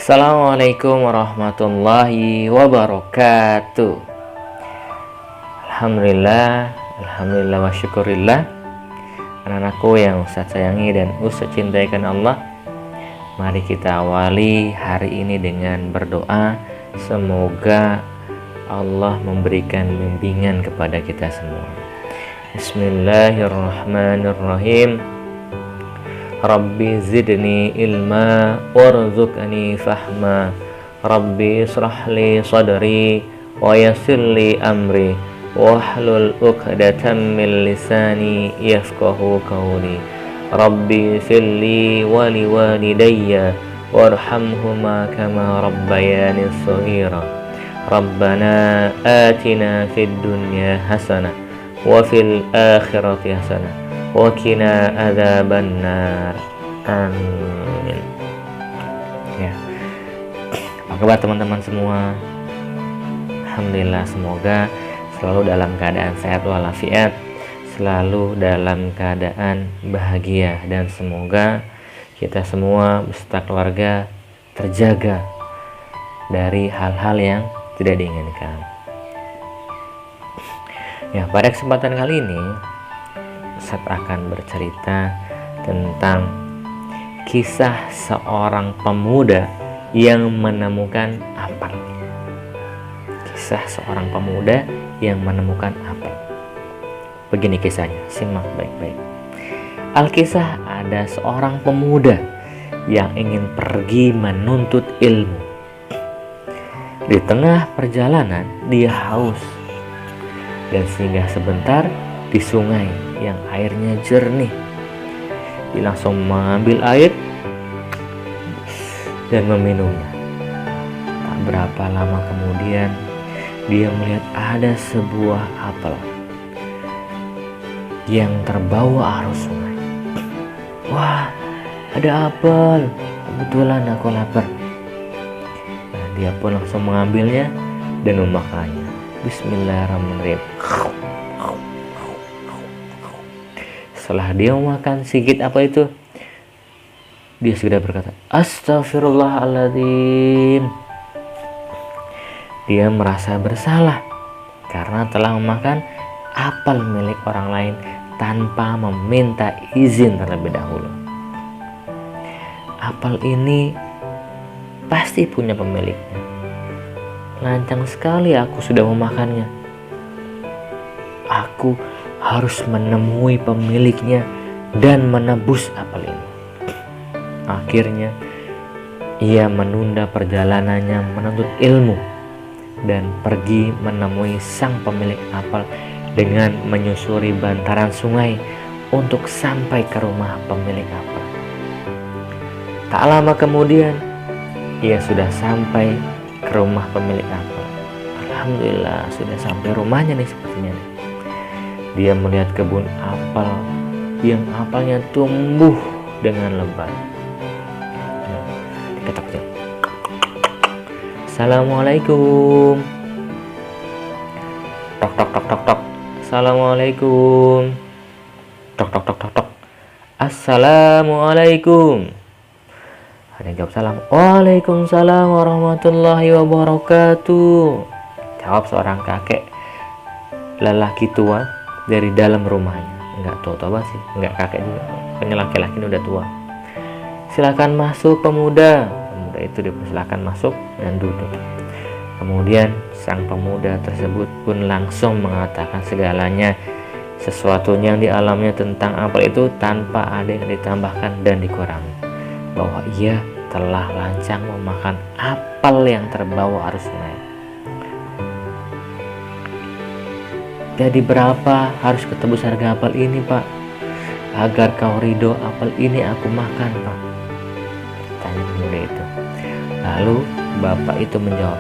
Assalamualaikum warahmatullahi wabarakatuh. Alhamdulillah wa syukurillah. Anak-anakku yang Ustaz sayangi dan Ustaz cintaikan Allah, mari kita awali hari ini dengan berdoa. Semoga Allah memberikan bimbingan kepada kita semua. Bismillahirrahmanirrahim. Rabbi zidni ilma warzuqni fahma. Rabbi israh li sadri wa yassir li amri wahlul 'uqdatam min lisani yafqahu qawli. Rabbi firli wa liwalidayya warhamhuma kama rabbayani shaghira. Rabbana atina fid dunya hasanah wa fil akhirati hasanah wa qina adzabannar. Amin. Ya. Apa kabar teman-teman semua? Alhamdulillah, semoga selalu dalam keadaan sehat walafiat, selalu dalam keadaan bahagia, dan semoga kita semua beserta keluarga terjaga dari hal-hal yang tidak diinginkan. Ya, pada kesempatan kali ini Ustaz akan bercerita tentang kisah seorang pemuda yang menemukan apel. Kisah seorang pemuda yang menemukan apel. Begini kisahnya, simak baik-baik. Alkisah, ada seorang pemuda yang ingin pergi menuntut ilmu. Di tengah perjalanan dia haus dan singgah sebentar di sungai yang airnya jernih. Dia langsung mengambil air dan meminumnya. Tak berapa lama kemudian dia melihat ada sebuah apel yang terbawa arus sungai. Wah, ada apel, kebetulan aku lapar. Dia pun langsung mengambilnya dan memakannya. Bismillahirrahmanirrahim. Setelah dia memakan sedikit apa itu, dia sudah berkata, Astagfirullahaladzim. Dia merasa bersalah karena telah memakan apel milik orang lain tanpa meminta izin terlebih dahulu. Apel ini pasti punya pemiliknya. Lancang sekali aku sudah memakannya. Aku harus menemui pemiliknya dan menebus apel ini. Akhirnya ia menunda perjalanannya menuntut ilmu dan pergi menemui sang pemilik apel dengan menyusuri bantaran sungai untuk sampai ke rumah pemilik apel. Tak lama kemudian ia sudah sampai ke rumah pemilik apel. Alhamdulillah, sudah sampai rumahnya nih sepertinya nih. Dia melihat kebun apel yang apelnya tumbuh dengan lebat. Ketok. Assalamualaikum. Tok tok tok tok tok. Assalamualaikum. Tok tok tok tok tok. Assalamualaikum. Ada yang jawab salam. Waalaikumsalam warahmatullahi wabarakatuh. Jawab seorang kakek lelaki tua dari dalam rumahnya. Enggak tua-tua sih, enggak kakek juga. Pokoknya laki-laki ini udah tua. Silakan masuk pemuda. Pemuda itu dipersilakan masuk dan duduk. Kemudian sang pemuda tersebut pun langsung mengatakan segalanya, sesuatunya yang dialaminya tentang apel itu tanpa ada yang ditambahkan dan dikurangi, bahwa ia telah lancang memakan apel yang terbawa arus sungai. Jadi berapa harus ketebus harga apel ini, Pak? Agar kau ridho apel ini aku makan, Pak, tanya pemuda itu. Lalu bapak itu menjawab,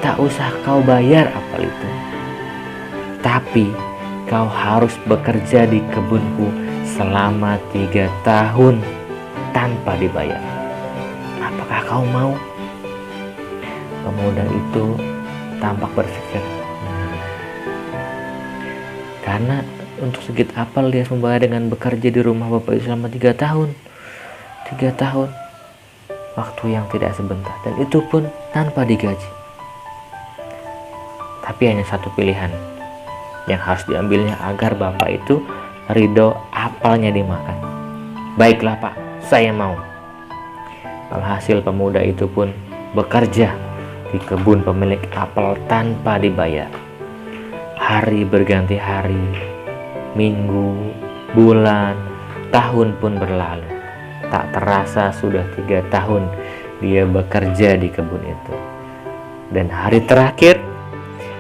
tak usah kau bayar apel itu, tapi kau harus bekerja di kebunku selama 3 tahun tanpa dibayar. Apakah kau mau? Pemuda itu tampak berpikir, karena untuk sedikit apel dia harus membayar dengan bekerja di rumah bapak itu selama 3 tahun. 3 tahun. waktu yang tidak sebentar, dan itu pun tanpa digaji. Tapi hanya satu pilihan yang harus diambilnya agar bapak itu ridho apelnya dimakan. Baiklah pak, saya mau. Alhasil pemuda itu pun bekerja di kebun pemilik apel tanpa dibayar. Hari berganti hari, minggu, bulan, tahun pun berlalu. Tak terasa sudah 3 tahun dia bekerja di kebun itu. Dan hari terakhir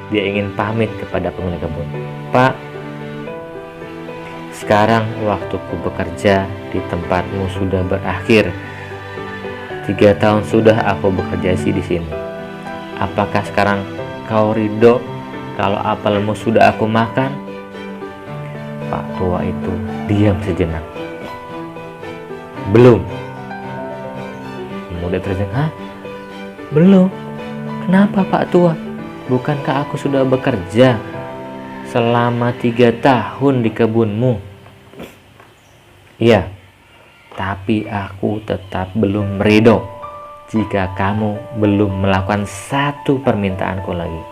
dia ingin pamit kepada pemilik kebun. Pak, sekarang waktuku bekerja di tempatmu sudah berakhir. 3 tahun sudah aku bekerja di sini. Apakah sekarang kau ridho kalau apelmu sudah aku makan? Pak tua itu diam sejenak. Belum. Pemuda tersenyum. Hah? Belum? Kenapa Pak tua? Bukankah aku sudah bekerja selama 3 tahun di kebunmu? Iya, tapi aku tetap belum ridho jika kamu belum melakukan satu permintaanku lagi.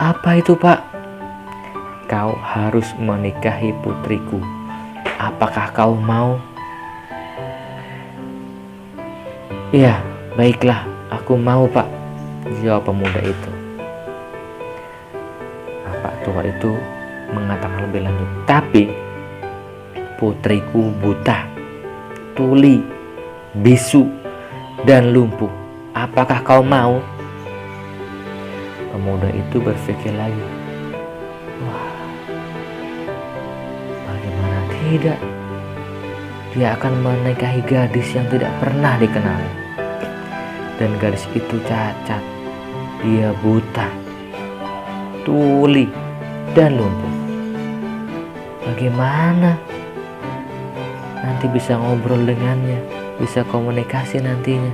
Apa itu Pak? Kau harus menikahi putriku. Apakah kau mau? Iya, baiklah, aku mau Pak, jawab pemuda itu. Bapak tua itu mengatakan lebih lanjut, tapi putriku buta, tuli, bisu, dan lumpuh. Apakah kau mau? Pemuda itu berpikir lagi. Wah, bagaimana tidak? Dia akan menikahi gadis yang tidak pernah dikenal. Dan gadis itu cacat. Dia buta, tuli, dan lumpuh. Bagaimana nanti bisa ngobrol dengannya, bisa komunikasi nantinya?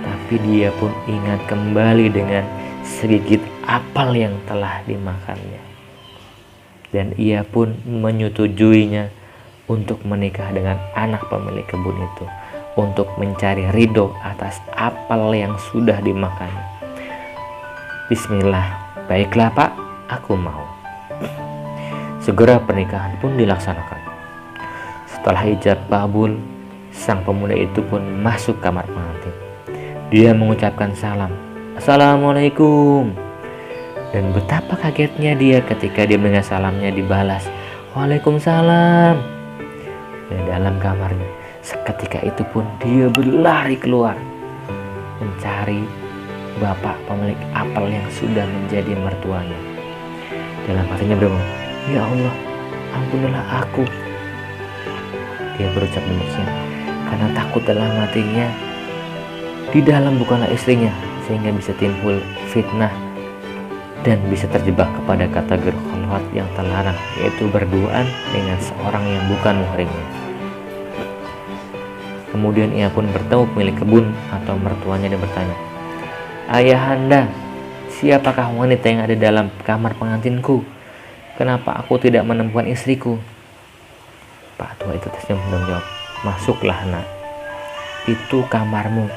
Tapi dia pun ingat kembali dengan segigit apel yang telah dimakannya. Dan ia pun menyetujuinya untuk menikah dengan anak pemilik kebun itu, untuk mencari ridho atas apel yang sudah dimakannya. Bismillah, baiklah Pak, aku mau. Segera pernikahan pun dilaksanakan. Setelah ijab kabul, sang pemuda itu pun masuk kamar pengantin. Dia mengucapkan salam, Assalamualaikum. Dan betapa kagetnya dia ketika dia mendengar salamnya dibalas, Waalaikumsalam. Dan dalam kamarnya, seketika itu pun dia berlari keluar mencari bapak pemilik apel yang sudah menjadi mertuanya. Dalam hatinya berdoa, Ya Allah, ampunilah aku. Dia berucap demikian karena takut dalam hatinya di dalam bukanlah istrinya, sehingga bisa timbul fitnah dan bisa terjebak kepada kategori khalwat yang terlarang, yaitu berduaan dengan seorang yang bukan muhrimnya. Kemudian ia pun bertemu pemilik kebun atau mertuanya dan bertanya, Ayahanda, siapakah wanita yang ada dalam kamar pengantinku? Kenapa aku tidak menemukan istriku? Pak tua itu tersenyum dan menjawab, Masuklah nak, itu kamarmu,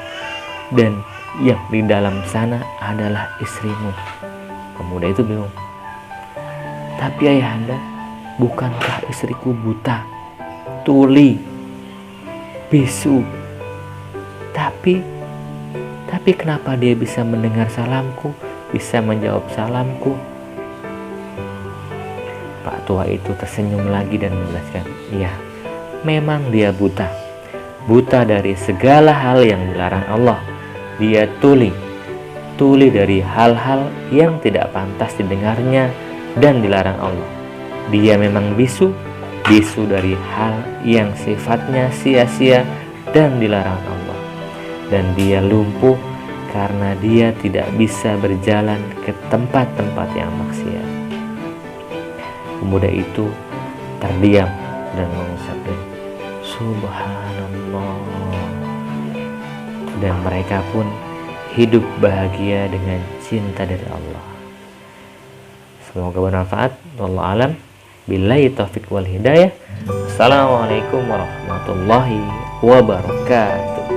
dan yang di dalam sana adalah istrimu. Pemuda itu bingung. Tapi ayahanda, bukankah istriku buta, tuli, bisu? Tapi kenapa dia bisa mendengar salamku, bisa menjawab salamku? Pak tua itu tersenyum lagi dan menjelaskan, iya, memang dia buta. Buta dari segala hal yang dilarang Allah. Dia tuli dari hal-hal yang tidak pantas didengarnya dan dilarang Allah. Dia memang bisu dari hal yang sifatnya sia-sia dan dilarang Allah. Dan dia lumpuh karena dia tidak bisa berjalan ke tempat-tempat yang maksiat. Pemuda itu terdiam dan mengucapkan, Subhanallah. Dan mereka pun hidup bahagia dengan cinta dari Allah. Semoga bermanfaat. Wallahu alam. Billahi taufik wal hidayah. Assalamualaikum warahmatullahi wabarakatuh.